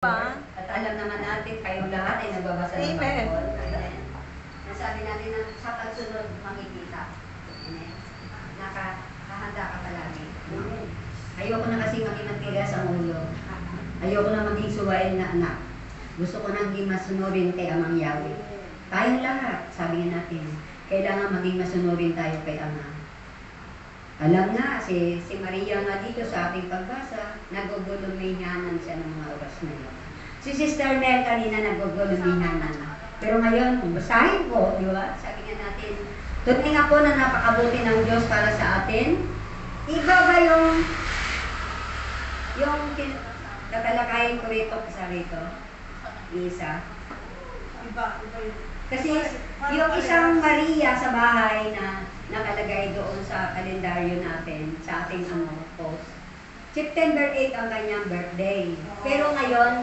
At alam naman natin, kayong lahat ay nagbabasa ng Bible. Amen. Nasabi natin na sa pagsunod makikita. Amen. Nakahanda ka palagi. Amen. Ayoko na kasi maging matigas ang ulo. Ayoko na maging suwain na anak. Gusto ko nang maging masunurin kay Amang Yahweh. Tayong lahat, sabi nga natin, kailangan maging masunurin tayo kay Ama. Alam nga, si Maria nga dito sa ating pagbasa, nagugulumihanan siya ng mga oras na yun. Si Sister Mel kanina nagugulumihanan. Pero ngayon, kung basahin ko, di ba? Sabi nga natin, tunay nga po na napakabuti ng Diyos para sa atin. Iba ba yung tatalakayin ko rito sa rito? Isa. Iba. Kasi yung isang Maria sa bahay na nakalagay doon sa kalendaryo natin, sa ating post. September 8 ang kanyang birthday. Pero ngayon,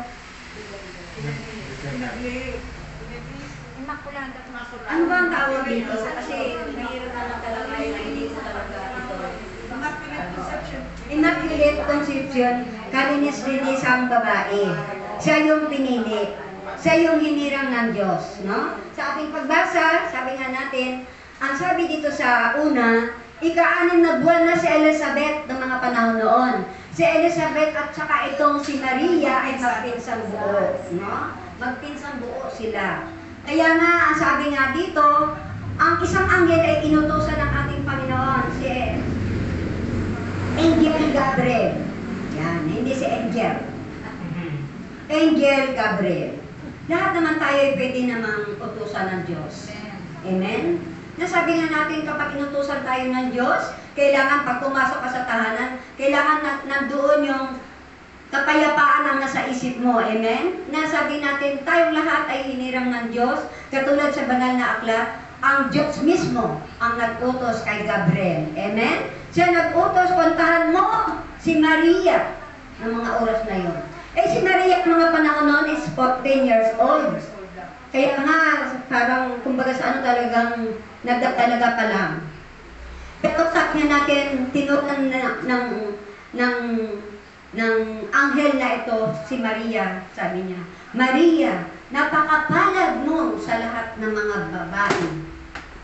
ano ba ang tawag dito? Kasi mayroon naman talaga na hindi ko talaga ito. Immaculate Conception, kalinis-linis ang babae. Siya yung pinili. Siya yung hinirang ng Diyos. No? Sa ating pagbasa, sabi nga natin, ang sabi dito sa una, ika-6 na buwan na si Elizabeth ng mga panahon noon. Si Elizabeth at saka itong si Maria ay magpinsang buo. No? Magpinsang buo sila. Kaya nga, ang sabi nga dito, ang isang anghel ay inutusan ng ating Panginoon, si Angel Gabriel. Yan, hindi si Angel. Angel Gabriel. Lahat naman tayo ay pwede namang utusan ng Diyos. Amen? Nasabi nga natin kapag inutusan tayo ng Diyos, kailangan pag pumasok ka sa tahanan, kailangan nandoon yung kapayapaan ang nasa isip mo. Amen? Nasabi natin, tayong lahat ay hinirang ng Diyos, katulad sa banal na aklat, ang Diyos mismo ang nag-utos kay Gabriel. Amen? Siya nag-utos, puntahan mo si Maria ng mga oras na yun. Si Maria, mga panahon noon is 14 years old. Kaya nga, parang, kumbaga sa ano talagang nagdadalaga pa lang. Pero sabi natin, tinuran ng anghel na ito, si Maria, sabi niya, Maria, napakapalad mo sa lahat ng mga babae.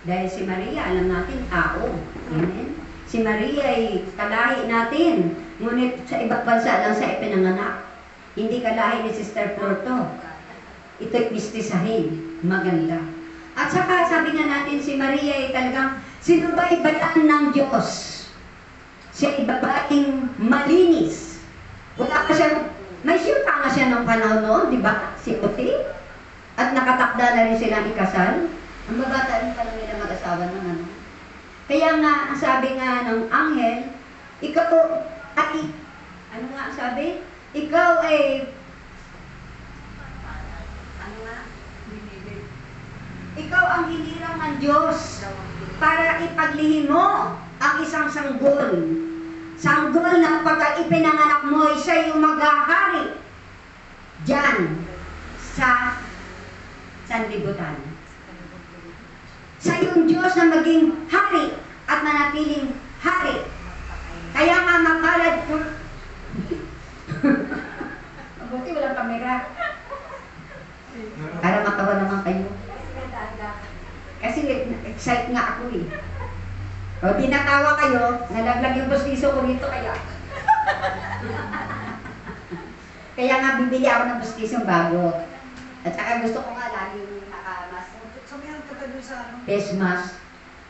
Dahil si Maria, alam natin, tao. Amen? Si Maria ay kalahi natin. Ngunit sa ibang bansa lang sa ipinanganak. Hindi kalahi ni Sister Florto. Ito'y mistisahin. Maganda. At saka sabi nga natin, si Maria ay talagang sinubaybayan ng Diyos. Siya ay babaeng malinis. Wala ka siya, may syuta nga siya ng panahon noon, di ba? Si Uti. At nakatakda na rin silang ikasal. Ang babata rin pala nila mag-asawa ng ano. Kaya nga, ang sabi nga ng anghel, ikaw ay, ano nga ang sabi? Ikaw ay, ano nga? Ikaw ang hinirang ng Diyos para ipaglihim mo ang isang sanggol. Sanggol na pagka ipinanganak mo, siya yung maghahari dyan sa sanlibutan. Siya yung Diyos na maging hari at manatiling hari. Kaya nga mapalad po. Mabuti walang kamera. Para matawa naman kayo. Kasi excite nga ako eh. O, tinatawa kayo, nalaglag yung bustiso ko dito kaya. Kaya nga bibili ako ng bustisong bago. At saka gusto ko nga laging nakamas. Samahan kita dun sa ano? Face mask.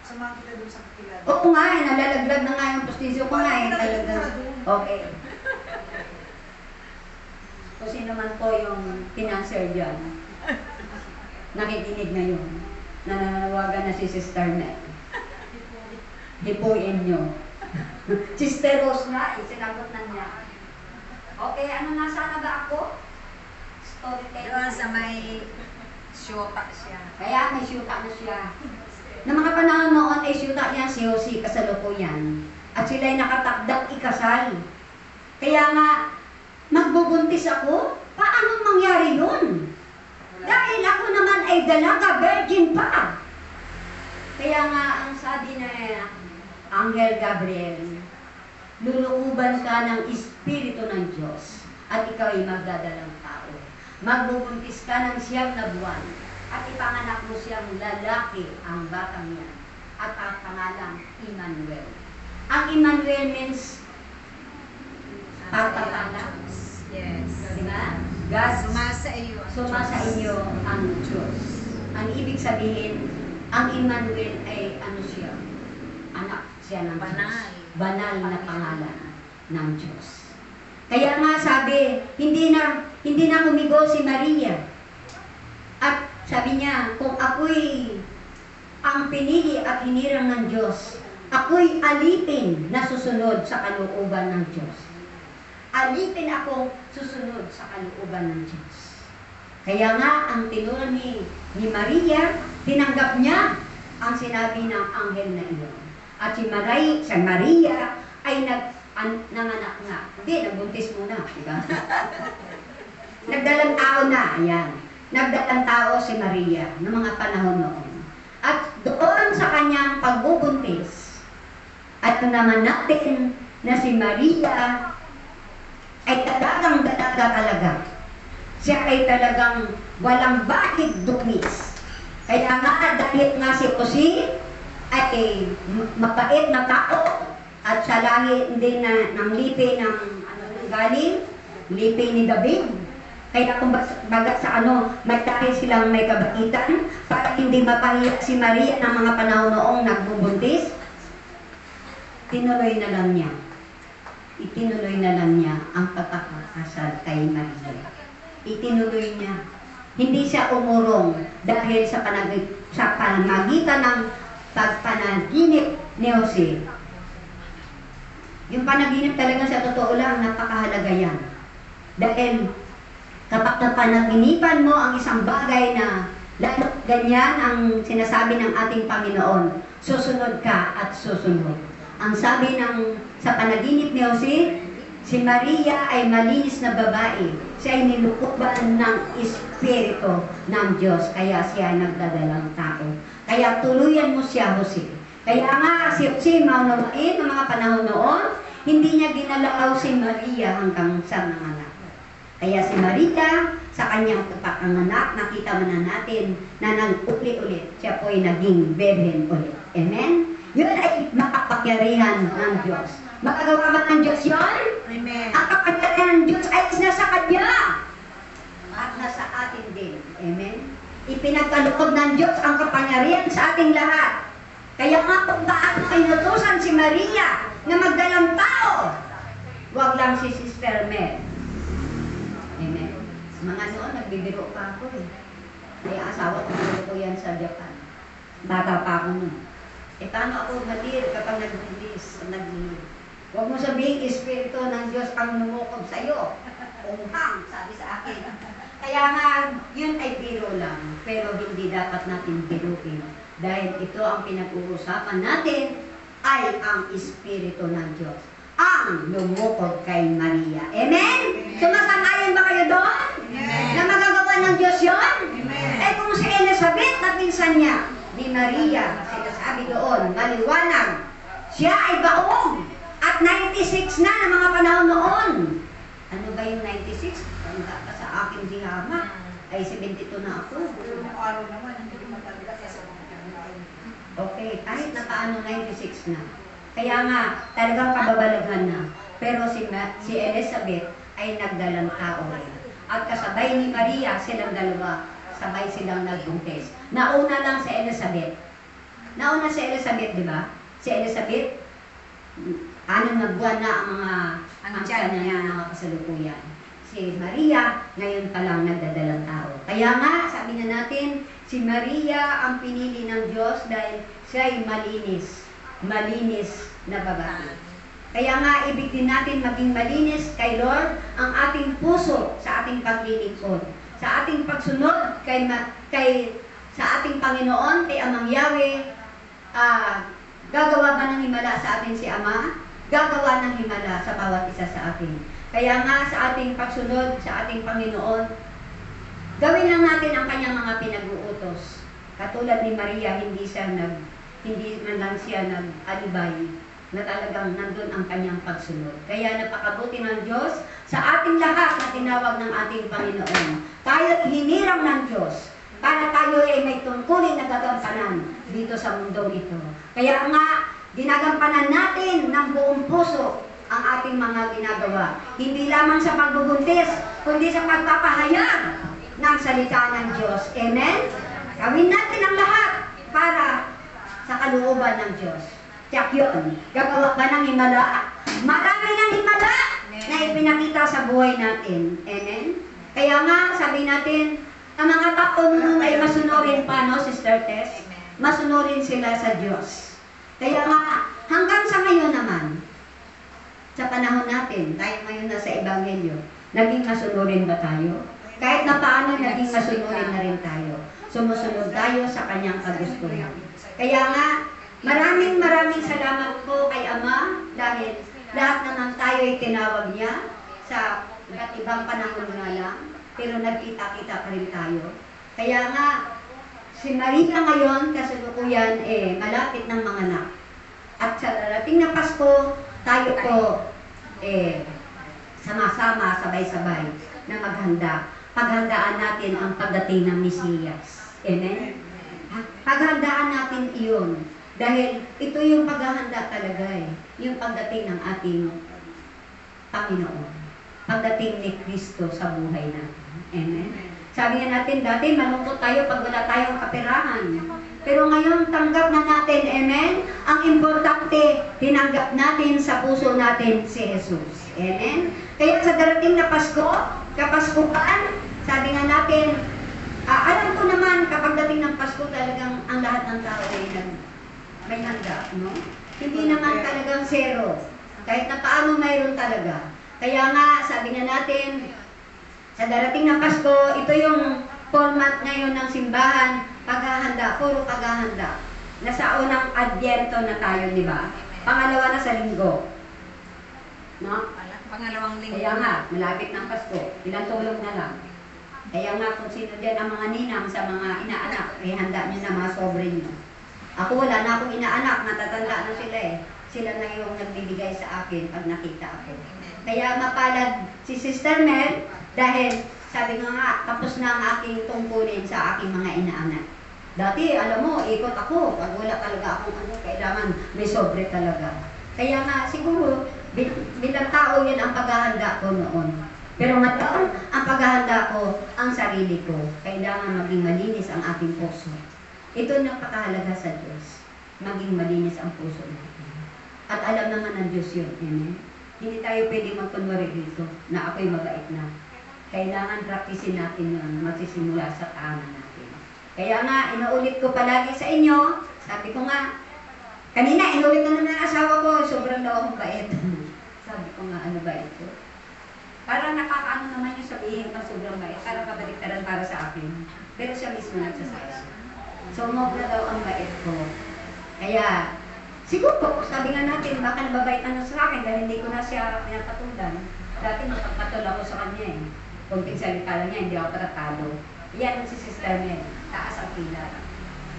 Samahan kita dun sa kakilala. Oo nga eh, nalalaglag na nga yung bustiso ko nga eh. Talagang. Okay. Kung sino man po yung pinanser dyan, nakikinig ngayon, nananawagan na si Sister Mel. Hipuin nyo. Sister Rose nga, sinagot na niya. Okay, ano nasa na ba ako? Storytelling. Doon sa may syuta siya. Kaya may syuta na siya. Na mga panahon noon ay syuta niya si Josie kasalukuyan. At sila'y nakatakdang ikasal. Kaya nga, magbubuntis ako? Paano mangyari yun? Dahil ako naman ay dalaga, virgin pa. Kaya nga, ang sabi na Angel Gabriel, luluuban ka ng Espiritu ng Diyos at ikaw ay magdadalang tao. magbubuntis ka ng 9 na buwan, at ipanganak mo siyang lalaki ang batang yan, at ang pangalang Emmanuel. Ang Emmanuel means pagpapala. Yes. Diba? God Sumasa iyo. sumasa inyo ang Diyos. Ang ibig sabihin, ang Emmanuel ay ano siya? Anak siya ng Banal. Diyos. Banal na pangalan ng Diyos. Kaya nga sabi, hindi na humigo si Maria. At sabi niya, kung ako'y ang pinili at hinirang ng Diyos, ako'y alipin na susunod sa kalooban ng Diyos. Alipin akong susunod sa kalooban ng Diyos. Kaya nga, ang tinuro ni Maria, tinanggap niya ang sinabi ng anghel na iyon. At si Maria ay nanganak na. Hindi, nagbuntis muna. Diba? Nagdalang tao na, ayan. Nagdalang tao si Maria noong mga panahon noon. At doon sa kanyang pagbubuntis, at naman natin na si Maria ay talagang dalaga talaga. Siya ay talagang walang bakit dumis. Kaya nga, dahil nga si Jose ay mapait na tao at sa lahi din na ng lipi ng galing, lipi ni David. Kaya kung baga sa may tayo silang may kabaitan para hindi mapahiya si Maria ng mga panahon noong nagbubuntis, tinuloy na lang niya. Itinuloy na lang niya ang pagkakasal kay Maria. Itinuloy niya. Hindi siya umurong dahil sa pamagitan ng pagpanaginip ni Jose. Yung panaginip talaga sa totoo lang, napakahalaga yan. Dahil kapag napanaginipan mo ang isang bagay na lalo ganyan ang sinasabi ng ating Panginoon, susunod ka at susunod. Ang sabi sa panaginip ni Jose, si Maria ay malinis na babae. Siya ay nilukuban ng Espiritu ng Diyos, kaya siya ay nagdadalang tao. Kaya tuluyan mo siya, Jose. Kaya nga, si Jose, maunawain ng mga panahon noon, hindi niya ginalaw si Maria hanggang sa nanganak. Kaya si Maria, sa kanyang pagkakanganak, nakita mo na natin na nag-uli-ulit, siya po ay naging beben ulit. Amen? Yun ay makapangyarihan ng Diyos. Makagawa ba ng Diyos yun? Amen. Ang kapangyarihan ng Diyos ay nasa Kanya. At nasa atin din. Amen? Ipinagkaloob ng Diyos ang kapangyarihan sa ating lahat. Kaya nga kung paano inutusan si Maria na magdalang tao, wag lang si Sister Mel. Amen? Mga noon, nagbibiro pa ako eh. May asawa ko yan sa Japan. Bata pa ako nun. Paano ako malir kapag nagbibis, naglilid? Huwag mo sabihin, Espiritu ng Diyos ang numukob sa iyo. Umhang, sabi sa akin. Kaya nga, yun ay biro lang. Pero hindi dapat natin biruin. Dahil ito ang pinag-uusapan natin ay ang Espiritu ng Diyos. Ang lumukob kay Maria. Amen? Sumasang-ayon ba kayo doon? Amen. Na magagawa ng Diyos yun? Amen. Eh kung si Elizabeth na pinsan niya, ni Maria, sinasabi doon, maliwanag, siya ay baong at 96 na ng mga panahon noon. Ano ba yung 96? Tanda ka sa akin si Hama. Ay 72 na ako. Yung araw naman, hindi ko matanda kasi mga pinulain. Okay, kahit na paano 96 na. Kaya nga, talagang kababalaghan na. Pero si Elizabeth ay nagdalang tao rin. At kasabay ni Maria, silang dalawa, sabay silang nagbuntis. Nauna lang si Elizabeth. Nauna si Elizabeth, di ba? Si Elizabeth, 6 na buwan na ang tiyan niya ng mga kasalukuyan. Si Maria, ngayon pa lang nagdadalang tao. Kaya nga, sabi na natin, si Maria ang pinili ng Diyos dahil siya ay malinis na babae. Kaya nga, ibig din natin maging malinis kay Lord ang ating puso sa ating paglilingkod. Sa ating pagsunod sa ating Panginoon, kay Amang Yahweh, gagawa ba ng himala sa atin si Ama? Gagawa ng himala sa bawat isa sa atin. Kaya nga sa ating pagsunod sa ating Panginoon, gawin lang natin ang kanyang mga pinag-uutos. Katulad ni Maria, hindi man lang siya nag-alibay na talagang nandun ang kanyang pagsunod. Kaya napakabuti ng Diyos sa ating lahat na tinawag ng ating Panginoon. tayo hinirang ng Diyos para tayo ay may tungkulin na gagampanan dito sa mundo ito. Kaya nga, ginagampanan natin ng buong puso ang ating mga ginagawa. Hindi lamang sa pagbubuntis, kundi sa pagpapahayag ng salita ng Diyos. Amen? Gawin natin ang lahat para sa kalooban ng Diyos. Tiyak yun. Gagawa ba ng himala? Marami ng himala na ipinakita sa buhay natin. Amen? Kaya nga, sabi natin, ang mga tao nun ay masunurin pa, no, Sister Tess? Masunurin sila sa Diyos. Kaya nga, hanggang sa ngayon naman, sa panahon natin, tayo ngayon na sa Ebanghelyo, naging masunurin ba tayo? Kahit na paano, naging masunurin na rin tayo. Sumusunod tayo sa kanyang kagustuhan. Kaya nga, maraming salamat po kay Ama dahil lahat naman tayo ay tinawag niya sa iba't ibang panahon nga lang, pero nagkita-kita pa rin tayo. Kaya nga, si Maria ngayon, kasalukuyan, malapit ng mga anak. At sa darating na Pasko, tayo po, sama-sama, sabay-sabay na maghanda. Paghandaan natin ang pagdating ng Mesiyas. Amen? Paghandaan natin iyon. Dahil ito yung paghahanda talaga yung pagdating ng ating Panginoon. Pagdating ni Kristo sa buhay natin. Amen? Sabi nga natin, dati malungkot tayo pag wala tayong kaperahan. Pero ngayon, tanggap na natin, amen? Ang importante, tinanggap natin sa puso natin si Jesus. Amen? Kaya sa darating na Pasko, Kapaskuhan, sabi nga natin, alam ko naman, kapag dating ng Pasko, talagang ang lahat ng tao ay may handa, no? Hindi naman talagang zero. Kahit na paano mayroon talaga. Kaya nga, sabi nga natin, sa darating ng Pasko, ito yung format ngayon ng simbahan, paghahanda, puro paghahanda. Nasa unang Adbyento na tayo, di ba? Pangalawa na sa linggo. No? Pangalawang linggo. Kaya nga, malapit ng Pasko, ilang tulog na lang. Kaya nga, kung sino dyan ang mga ninang sa mga inaanak, handa nyo na mga sobre nyo. Ako wala na akong inaanak, natatanda na sila Sila na yung nagbibigay sa akin pag nakita ako. Kaya mapalad si Sister Mel, dahil sabi nga, tapos na ang aking tungkulin sa aking mga inaanak. Dati, alam mo, ikot ako. Pag wala talaga akong kailangan may sobre talaga. Kaya nga, siguro, bilang tao yan ang paghahanda ko noon. Pero ngayon, ang paghahanda ko, ang sarili ko. Kailangan maging malinis ang ating puso. Ito ang napakahalaga sa Diyos. Maging malinis ang puso natin. At alam naman ng Diyos yun. Amen? Hindi tayo pwede magkunwari dito na ako'y mabait na. Kailangan practicein natin yun, magsisimula sa tahanan natin. Kaya nga, inuulit ko palagi sa inyo, sabi ko nga, kanina, inulit na naman ang asawa ko, sobrang daw akong bait. Sabi ko nga, ano ba ito? Parang nakakaano naman yung sabihin pag sobrang bait, parang kabaliktaran para sa akin. Pero siya mismo nagsasabi. So, mobra daw ang bait ko. Kaya, siguro, sabi nga natin, baka nababaitan na sa akin dahil hindi ko na siya pinapatulan. Dati mapagpatol ako sa kanya Kunting salita lang niya, hindi ako tratado. Yan si Sister Mel, taas ang pila.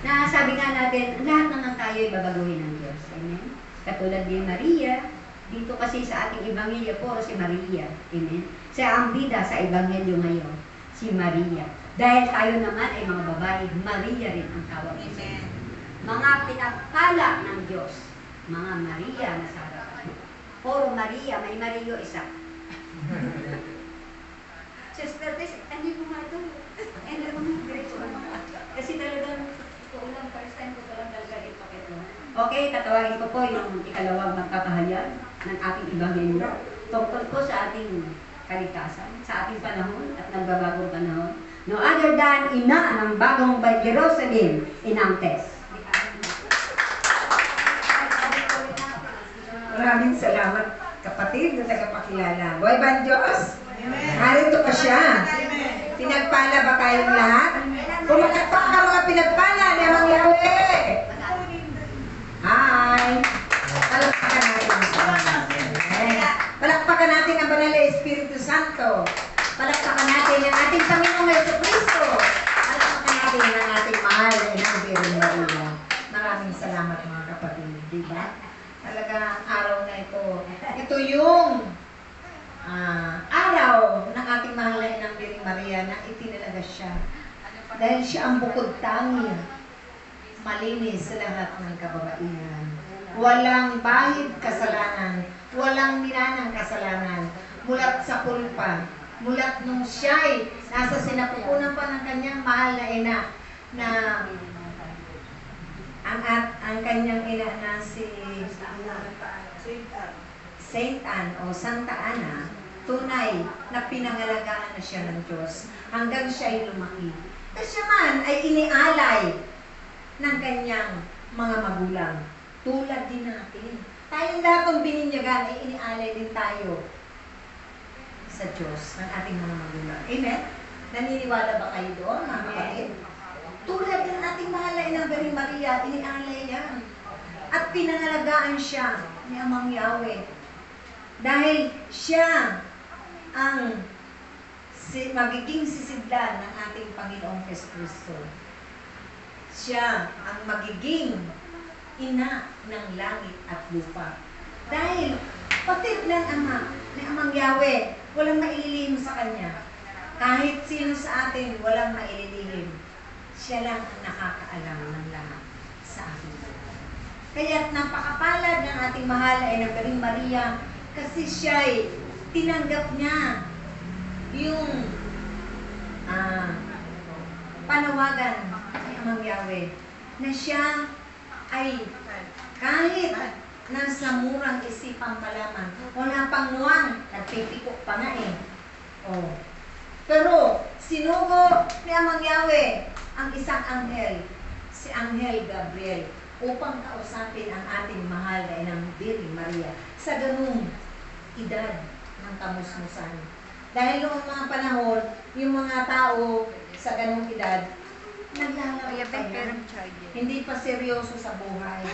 Na sabi nga natin, lahat naman tayo ay babaguhin ng Diyos. Amen? Katulad ni Maria, dito kasi sa ating Ebanghelyo po, si Maria. Amen? Siya ang bida sa Ebanghelyo ngayon, si Maria. Dahil tayo naman ay mga babae, Maria rin ang tawag. Amen. Mga pinagpala ng Diyos, mga Maria na sa harapan. Puro Maria, may Mario isa. Sister Tess, hindi ko nga ito. Hindi ko nga diretso. Kasi talagang, ulang first time ko lang talaga ipakito. Okay, tatawagin ko po yung ikalawang magpapahayag ng ating Ebanghelyo. Tungkol po sa ating kaligtasan, sa ating panahon at nagbabagong panahon. No other than ina ng bagong Jerusalem, Inang Tess. Maraming salamat, kapatid na tagapakilala. Buhay ba ang Diyos? Narito pa siya. Pinagpala ba kayong lahat? Pumalakpak ka mga pinagpala na mga Yahweh! Hi! Palakpakan natin ang Panginoon. Palakpakan natin ang Banal na Espiritu Santo. Palakpakan natin ang ating Panginoong Jesucristo. Palakpakan natin ang ating mahal na Inang Birhen Maria. Maraming salamat mga kapatid. Diba? Talaga araw na ito. Ito yung araw ng ating mahal na Inang Birhen Maria. Maria na itinalaga siya. Dahil siya ang bukod tangi, malinis sa lahat ng kababaihan. Walang bahid kasalanan, walang minanang kasalanan, mulat sa kulpa, mulat nung siya'y nasa sinapupunan pa ng kanyang mahal na ina, na ang kanyang ina na si Saint Anne o Santa Ana, tunay na pinangalagaan na siya ng Diyos hanggang siya ay lumaki. At siya man ay inialay ng kanyang mga magulang. Tulad din natin. Tayong lahat ng bininyagan ay inialay din tayo sa Diyos ng ating mga magulang. Amen? Naniniwala ba kayo doon, mga kapatid? Tulad ng ating mahal na Inang Birheng Maria, inialay yan. At pinangalagaan siya ni Amang Yahweh. Dahil siya ang magiging sisidlan ng ating Panginoong Jesucristo. Siya ang magiging ina ng langit at lupa. Dahil patid ng Ama, ni Amang Yahweh, walang maililihim sa Kanya. Kahit sino sa atin, walang maililihim. Siya lang ang nakakaalam ng lahat sa atin. Kaya napakapalad ng ating mahal na Inang Birheng Maria kasi siya'y tinanggap niya yung panawagan ni Amang Yahweh na siya ay kahit nasa murang isipang palaman, wala pang muwang, nagpipikok pa nga eh. Oh. Pero sinugo ni Amang Yahweh ang isang anghel, si Anghel Gabriel, upang kausapin ang ating mahal na Inang Birheng Maria sa ganung edad ng kamusmusan. Dahil noong mga panahon, yung mga tao sa ganung edad, naglalaro pa yan. Hindi pa seryoso sa buhay.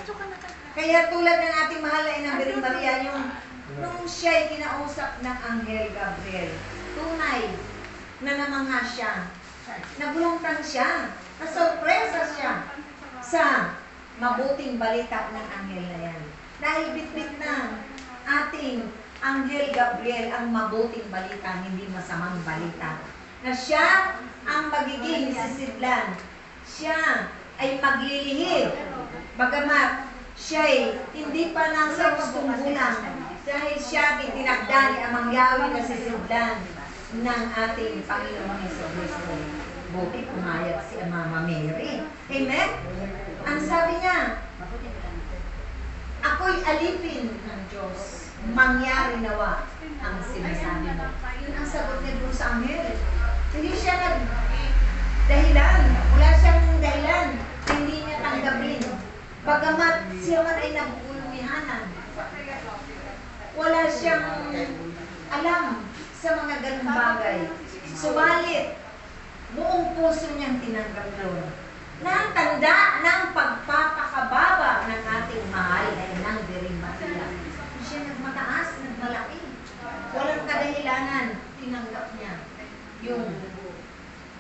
Kaya tulad ng ating mahal na Inang Birheng Maria, nung siya'y kinausap ng Anghel Gabriel, tunay na namangha siya. Nagulungtan siya. Nasorpresa siya sa mabuting balita ng anghel na yan. Dahil bitbit na ating Anghel Gabriel ang mabuting balita, hindi masamang balita. Na siya ang magiging sisidlan. Siya ay maglilihim. Bagamat siya'y hindi pa nasa gustong bulang. Dahil siya itinakda ni Amang Yahweh na sisidlan ng ating Panginoong Jesucristo. Buti pumayag si Mama Mary. Amen? Ang sabi niya, ako'y alipin ng Diyos. Mangyari nawa ang sinasabi mo. Yun ang sagot niya doon sa anghel. Hindi siya nagdahilan. Wala siyang dahilan. Hindi niya tanggapin. Bagamat siya man ay nagulumihanan. Wala siyang alam sa mga ganung bagay. Subalit, buong puso niyang tinanggap yun. Na tanda ng pagpapakababa ng ating mahal na Inang Birheng Maria. Siya nagmataas, nagmalaki. Walang kadahilanan, tinanggap niya yung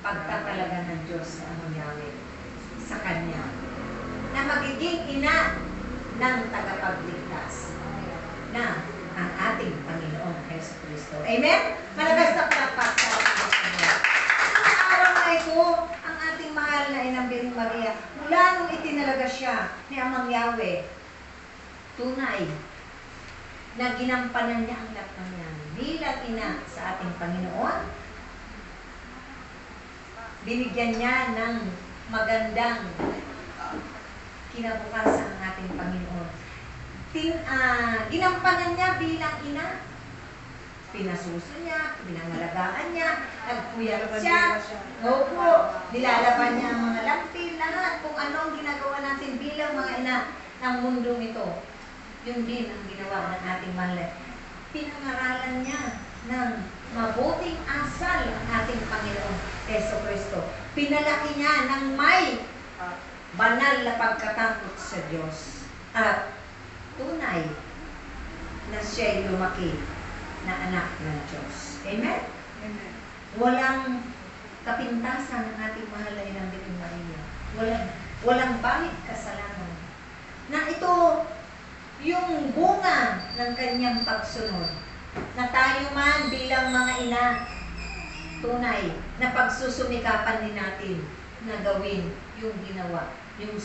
pagtatalaga ng Diyos sa Amang Yahweh sa Kanya. Na magiging ina ng tagapagligtas na ang ating Panginoong Jesucristo. Amen? Malakas na palakpak sa ating araw na ito, ang ating mahal na Inang Birheng Maria, mula nung itinalaga siya ni Amang Yahweh, tunay na ginampanan niya ang lahat ng yan bilang ina sa ating Panginoon. Binigyan niya ng magandang kinabukasan ang ating Panginoon. Ginampanan niya bilang ina. Pinasuso niya, pinangalagaan niya, nagpuyat siya. Opo, nilalaban niya ang mga lampin, lahat kung anong ginagawa natin bilang mga ina ng mundong ito. Yun din ang ginawa ng ating mahal. Pinangaralan niya ng mabuting asal ang ating Panginoong Jesucristo. Pinalaki niya ng may banal na pagkatakot sa Diyos. At tunay na siya'y lumaki na anak ng Diyos. Amen? Amen. Walang kapintasan ng ating mahal na Inang Birheng Maria. Walang bahid kasalanan. Na ito yung bunga ng kanyang pagsunod. Na tayo man bilang mga ina tunay na pagsusumikapan din natin na gawin yung ginawa, yung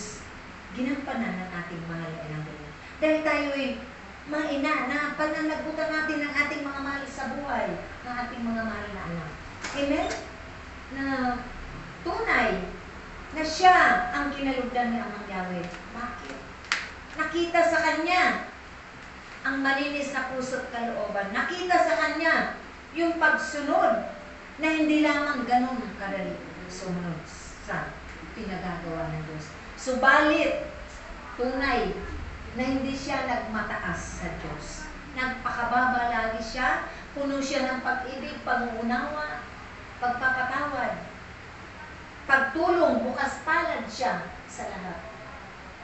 ginampanan ng ating mahal na inang. Dahil tayo ay maina na pananagutan natin ng ating mga mahal sa buhay, ng ating mga mahal na anak. Amen? Na tunay na siya ang kinalugdan ni Amang Yahweh. Bakit? Nakita sa kanya ang malinis na puso't kalooban. Nakita sa kanya yung pagsunod na hindi lamang ganun kadali sumunod sa pinagagawa ng Diyos. Subalit, tunay na hindi siya nagmataas sa Diyos. Nagpakababa lagi siya, puno siya ng pag-ibig, pag-uunawa, pagpapatawad, pagtulong, bukas palad siya sa lahat.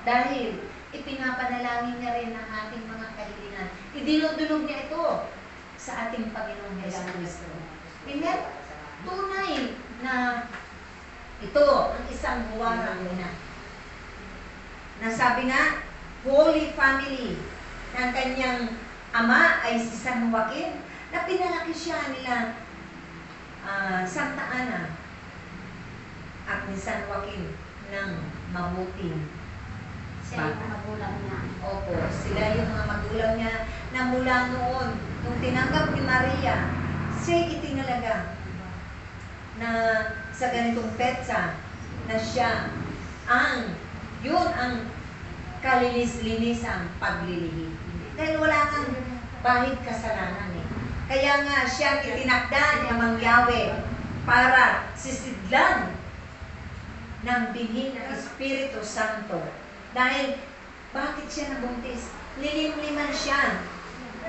Dahil ipinapanalangin niya rin ang ating mga kahilingan. Idinudulog niya ito sa ating Panginoong Jesucristo. Amen? Tunay na ito ang isang huwarang ina. Nasabi nga, Holy Family ng kanyang ama ay si San Joaquin, na pinalaki siya nila Santa Ana at ni San Joaquin ng mabuting Siya yung magulang niya. Opo, sila yung mga magulang niya na mula noon, nung tinanggap ni Maria, siya itinalaga na sa ganitong petsa na siya yun ang kalinis-linisang paglilihim. Dahil wala kang bahid kasalanan eh. Kaya nga siya itinakda ni Amang Yahweh para sisidlan ng binhi ng Espiritu Santo. Dahil, bakit siya nabuntis? Lilimliman siya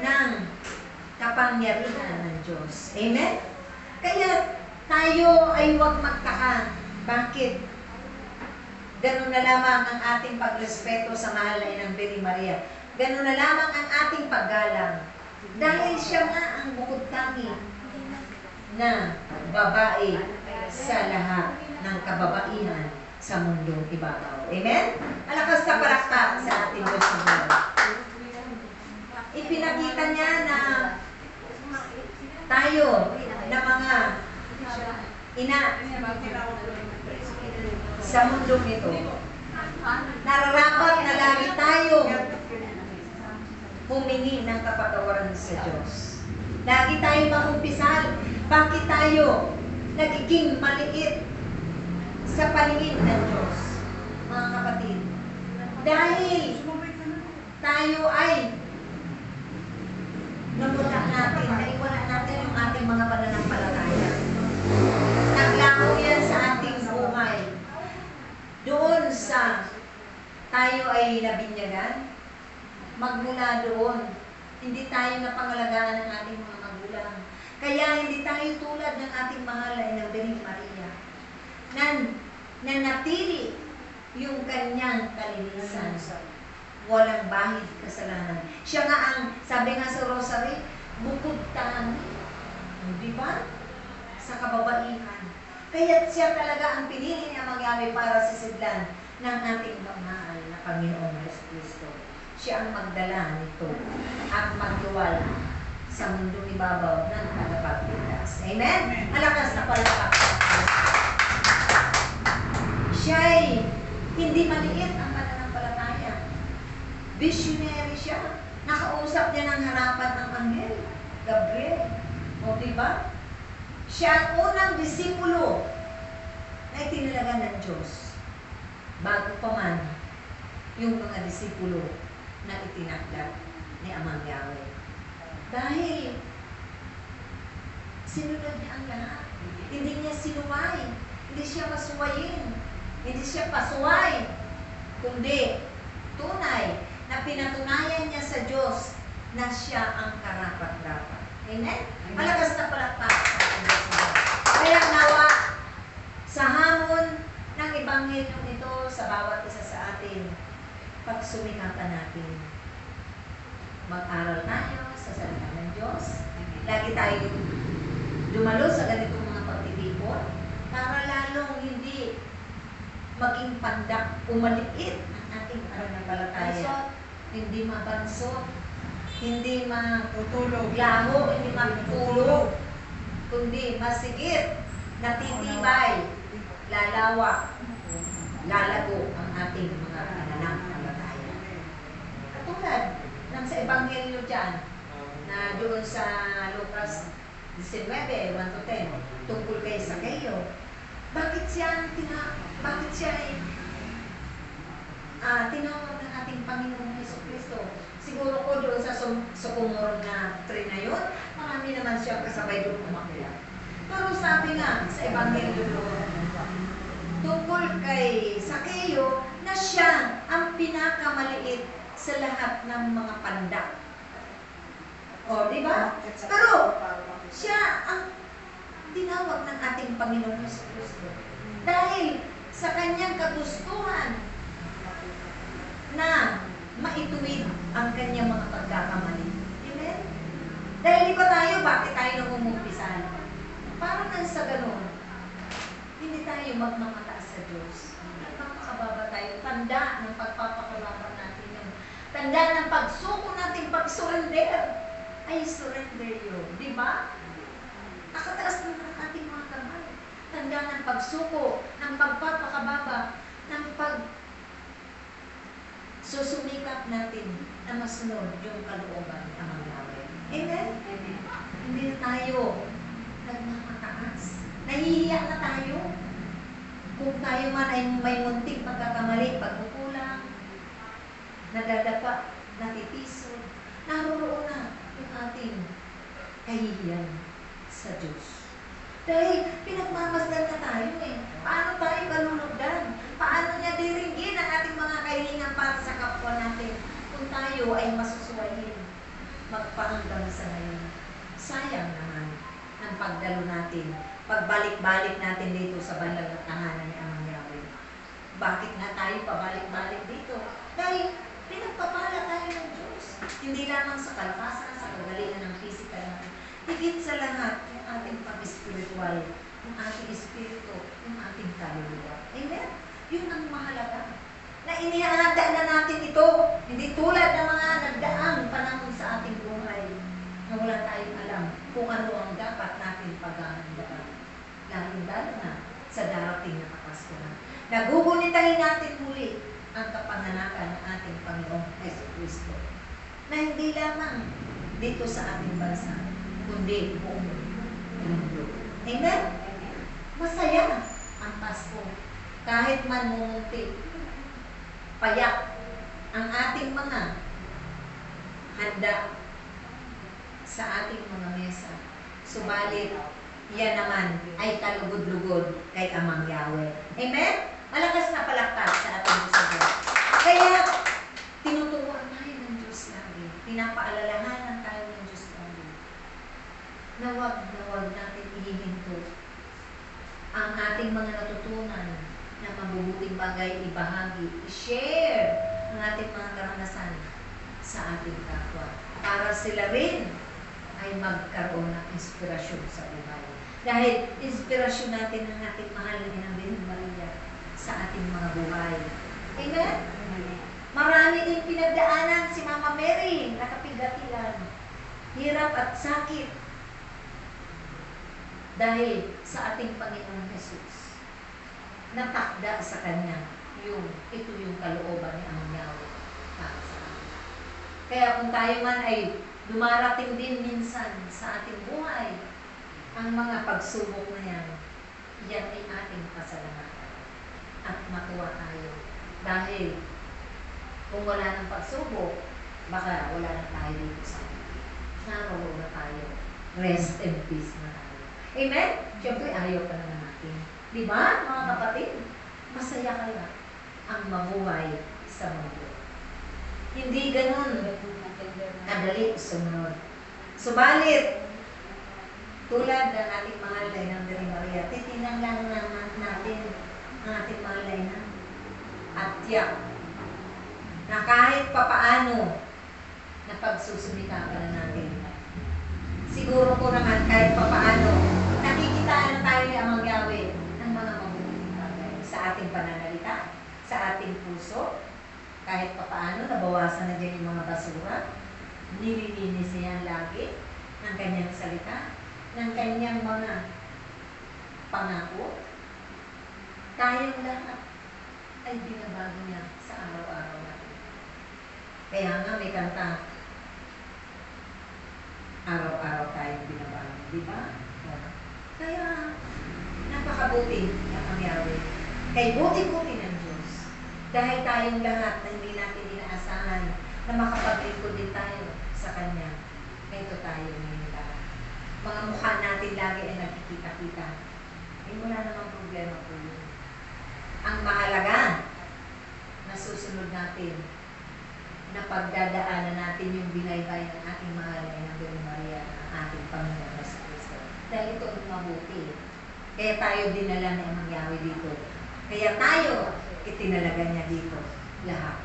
ng kapangyarihan ng Diyos. Amen? Kaya, tayo ay huwag magtaka. Bakit? Ganun na lamang ang ating pagrespeto sa mahal na Inang Birheng Maria. Ganun na lamang ang ating paggalang. Dahil siya nga ang bukod tangi na babae sa lahat ng kababaihan sa mundong ibabaw. Amen? Malakas na palakpak sa ating Diyos ng Lord. Ipinakita niya na tayo na mga ina sa mundong ito, nararapat na lagi tayo humingi ng kapatawaran sa Diyos. Lagi tayo mangumpisal. Bakit tayo nagiging maliit sa paningin ng Diyos, mga kapatid? Dahil tayo ay nawala natin, naiwala natin yung ating mga pananampalataya. Naglaho yan sa ating buhay. Doon sa tayo ay nabinyagan, magmula doon, hindi tayo napangalagaan ng ating mga magulang. Kaya hindi tayo tulad ng ating mahal na Inang Birheng Maria. Nanatili yung kanyang kalinisan. Walang bahid kasalanan. Siya nga ang, sabi nga sa Rosary, bukod tangi. Di ba? Sa kababaihan. Kaya siya talaga ang pinili niya mangyari para sisidlan ng ating mahal na Panginoong Jesucristo. Siya ang magdala nito at magduwal sa mundong ibabaw ng tagapagligtas. Amen? Malakas na palakpak. Siya'y hindi maliit ang pananampalataya. Visionary siya. Nakausap niya ng harapan ng anghel, Gabriel. O diba? Siya ang unang disipulo na itinalaga ng Diyos. Bago pa man yung mga disipulo na itinakda ni Amang Yahweh. Dahil sinunod niya ang lahat. Hindi niya sinuway. Hindi siya masuwayin. Hindi siya pasuway. Kundi tunay na pinatunayan niya sa Diyos na siya ang karapat-dapat. Amen? Malakas na palakpak. Kaya nawa sa hamon ng Ebanghelyo nito sa bawat isa sa atin, pagsumikapan natin. Mag-aral tayo sa salita ng Diyos. Lagi tayong dumalo sa ganitong mga pagtitipon para lalong hindi maging pandak, umaliit ang ating pananampalataya. Hindi mabansot, hindi matutulog, laho, hindi matutulog. kundi masigit, natitibay, lalawak, lalago ang ating mga pananampalataya. Katulad ng sa Ebanghelyo dyan, na doon sa Lucas 19, 1-10, tungkol kay Zaccheo. Bakit siya tinawag ng ating Panginoong Jesucristo? Siguro ko doon sa sukumurong na tree na yun, marami naman siya kasabay doon umakyat. Pero sabi nga sa Ebanghelyo doon, tungkol kay Zaccheo, na siya ang pinakamaliit sa lahat ng mga pandak. O, di ba? Pero, siya ang tinawag ng ating Panginoong Jesucristo. Dahil sa kanyang kagustuhan na maituwid ang kanyang mga pagkakamali. Amen? Dahil di ba tayo, bakit tayo nangungumpisan? Parang nang sa ganun, hindi tayo magmamataas sa Diyos. Nagpapakababa tayo. Tanda ng pagpapakababa natin yung tanda ng pagsuko natin, pag-surrender. I surrender you. Di ba? Nakataas na ng ating mga kamay. Tanda ng pagsuko, ng pagpapakababa, ng susumikap natin na masunod yung kalooban ng mga Yahweh. Amen? Hindi na tayo nagmamataas. Nahihiya na tayo. Kung tayo man ay may munting pagkakamali, pagkukulang, nadadapa, natitisod, naroon na yung ating kahihiyan sa Diyos. Dahil pinagmamasdan na tayo eh. Paano tayo kalulugdan? Paano niya diringgin ang ating mga kahilingan para sa kapwa natin kung tayo ay masusuwayin magpahanggang sa ngayon? Sayang naman ang pagdalo natin, pagbalik-balik natin dito sa banal na tahanan ni Amang Yahweh. Bakit nga tayo pabalik-balik dito? Dahil pinagpapala tayo ng Diyos. Hindi lamang sa kalakasan, sa kagalingan ng physical natin. Higit sa lahat, yung ating pag-spiritual, yung ating espiritu, yung ating kaluluwa. Amen? Yun ang mahalaga. Na inihahanda na natin ito. Hindi tulad ng mga nagdaang panahon sa ating buhay na wala tayong alam kung ano ang dapat natin paghahandaan. Lalo na sa darating na Kapaskuhan. Nagugunitahin natin muli ang kapanganakan ng ating Panginoong Jesucristo. Na hindi lamang dito sa ating bansa, kundi buong mundo. Amen? Masaya ang Pasko. Kahit man mumunti, payak ang ating mga handa sa ating mga mesa. Subalit, yan naman ay kalugod-lugod kay Amang Yahweh. Amen? Malakas na palakpak sa ating Diyos. Kaya, tinuturuan tayo ng Diyos lagi. Pinapaalalahanan tayo ng Diyos lagi. Na wag natin ihihinto ang ating mga natutunan na mabubuting bagay ibahagi, i-share ang ating mga karanasan sa ating kapwa. Para sila rin ay magkaroon ng inspirasyon sa buhay. Dahil inspirasyon natin ang ating mahal na Birhen Maria sa ating mga buhay. Amen? Marami din pinagdaanan si Mama Mary, nakapigatilan, hirap at sakit. Dahil sa ating Panginoong Jesus, natakda sa Kanya ito yung kalooban ni Amang Yahweh para sa atin. Kaya kung tayo man ay dumarating din minsan sa ating buhay, ang mga pagsubok na yan ay ating pasalamatan. At matuwa tayo. Dahil kung wala ng pagsubok, baka wala na tayo dito sa atin. Naroon na tayo. Rest and peace na tayo. Amen? Siyempre, ayaw pa naman natin. Di ba, mga kapatid? Masaya kaya ang mabuhay sa mundo. Hindi ganun kadali sumunod. Subalit, tulad ng ating mahal na Inang Birhen Maria, titinang lang naman natin ang ating mahal na Ina. At tiyak na kahit papaano na pagsusumikapan na natin. Siguro ko naman kahit papaano nakikitaan na tayo ni Amang Yahweh ng mga mabubuting bagay sa ating pananalita, sa ating puso. Kahit papaano nabawasan na dyan yung mga basura. Nililinis niya lagi ng kanyang salita. ng kanyang mga pangako, tayong lahat ay binabago niya sa araw-araw natin. Kaya nga may kanta, araw-araw tayong binabago, di ba? Kaya napakabuti ang nangyari. Kay buti-buti ng Diyos. Dahil tayong lahat na hindi natin inaasahan na makapaglingkod din tayo sa Kanya. Ito tayo ngayon lahat. Mga mukha natin lagi ay nagkikita-kita. Eh, wala namang problema po yun. Ang mahalaga, nasusunod natin na pagdadaanan natin yung binaybay ng ating mahal na Birhen Maria ng ating Panginoon sa Kristo. Dahil ito ang mabuti. Kaya tayo dinala ni Amang Yahweh dito. Kaya tayo itinalaga niya dito lahat.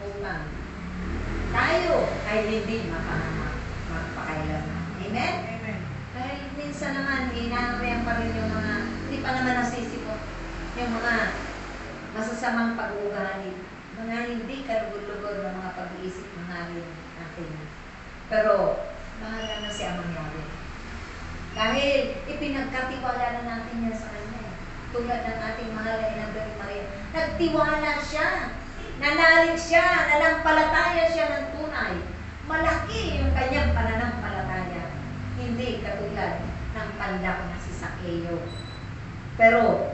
Upang tayo ay hindi magpakailanman. Amen? Amen. Dahil minsan naman, hinahangyan pa rin yung mga, hindi pa naman nasisipot, yung mga masasamang pag-uugali, mga hindi kalugod-lugod na mga pag-iisip ng natin. Pero, mahal na si Amang Yahweh. Dahil ipinagkatiwala na natin yan sa Kanya. Tulad ng ating mahal na Inang Birhen Maria. Nagtiwala siya. Nanalig siya. Nanampalataya siya ng tunay. Malaki yung kanyang pananampalataya. Hindi katulad ng pandak na si Zaccheo. Pero,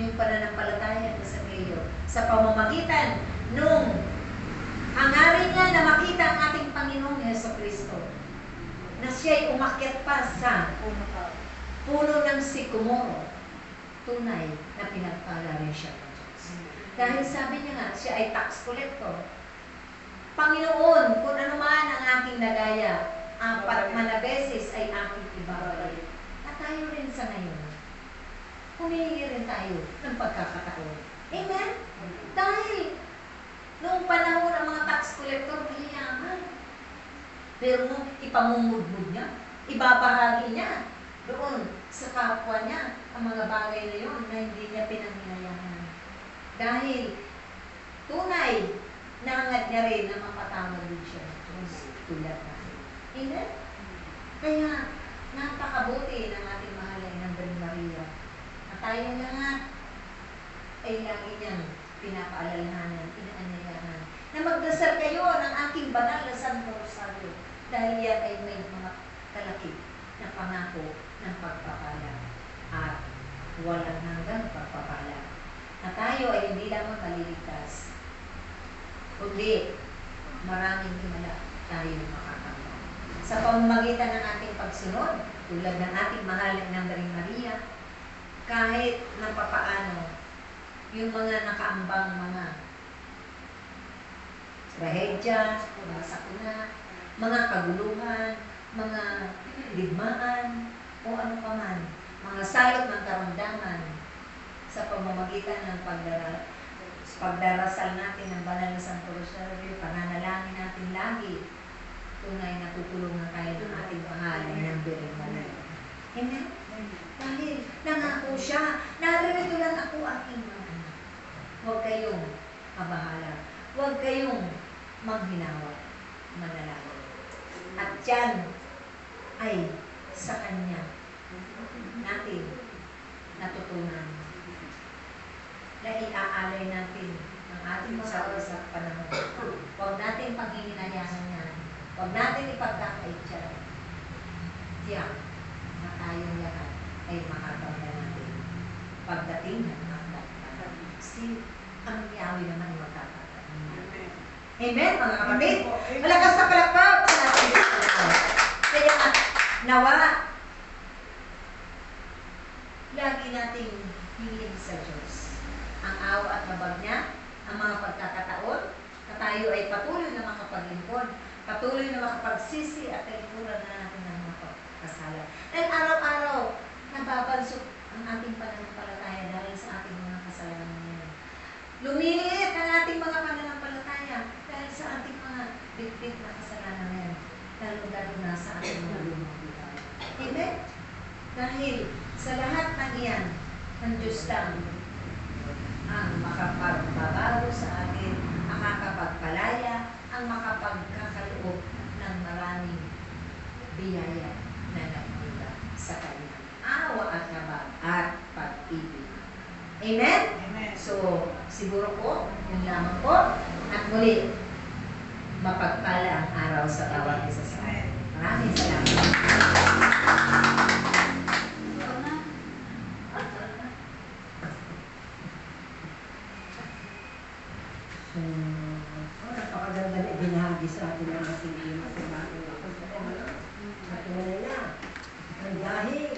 yung pananampalataya ni Zaccheo, sa pamamagitan nung hangarin niya na makita ang ating Panginoong Jesucristo, na siya'y umakyat pa sa puno ng sikomoro, tunay na pinagpala rin siya ng Diyos. Dahil sabi niya nga, siya ay tax collector. Panginoon, kung ano man ang aking nagaya, 4 na beses ay aking ibabalik. At tayo rin sa ngayon, humihingi rin tayo ng pagkakataon. Amen? Dahil, noong panahon ng mga tax collector, mayayaman. Pero nung ipamumudmud niya, ibabahagi niya doon sa kapwa niya ang mga bagay na yun na hindi niya pinanghinayahan. Dahil tunay, nangad niya rin na mapatawad din siya tulad natin. Amen? Kaya napakabuti ng ating mahal na Inang Birhen Maria na tayo lahat ay lagi niyang pinapaalalahanan, inaanyayahan na magdasal kayo ng aking banal na Santo Rosario dahil yan ay may mga kalakip na pangako ng pagpapala at walang hanggang pagpapala. Na tayo ay hindi lamang maliligtas, kundi maraming himala tayo makakamtan. Sa pamamagitan ng ating pagsunod, tulad ng ating mahal na Inang Birhen Maria, kahit napapaano, yung mga nakaambang mga trahedya, mga sakuna, mga kaguluhan, mga digmaan, o ano pa man, mga salot ng karamdaman sa pamamagitan ng pagdarasal natin ng banal na Santo Rosario, pananalangin natin lagi, tunay na tutulungan tayo ng ating mahal na Inang Birhen Maria. Amen? Dahil nangako siya, naririto lang ako aking mga anak. Huwag kayong mabahala. Huwag kayong manghinawa. Manalangin. At yan ay sa Kanya natin natutunan na iaalay natin ang ating mga sa panahon. Huwag natin paghihinayahan yan. Huwag natin ipagkakait siya. Tiyak na tayong lahat ay makakabala natin pagdating ng aklat. Ang Yahweh naman ay magkakata. Amen, mga kapatid? Malakas na palakpak sa natin. Kaya nawa, lagi nating hingin sa Diyos ang awa at habag niya, ang mga pagkakataon, na tayo ay patuloy na makapaglingkod, patuloy na makapagsisi at kalikuran na natin ng mga kasala. Dahil araw-araw, nababansok ang ating pananampalataya dahil sa ating mga kasalanan ngayon. Lumiliit ang ating mga pananampalataya dahil sa ating mga bitbit na kasalanan ngayon. Lalo na sa ating mga lumang buhay. Amen? Dahil sa lahat ng iyan, ang Diyos lang ang makapagbabago sa atin, ang makapagpalaya, ang makapagkakaloob ng maraming biyaya na sa kanyang awa at habag at pag-ibig. Amen? Amen. So, siguro po, yun lamang po. At muli, mapagpala ang araw sa bawat isa sa atin. Maraming salamat. So, napakaganda na ibinahagi sa atin ang ating iyong at ang ating na. Ang dahil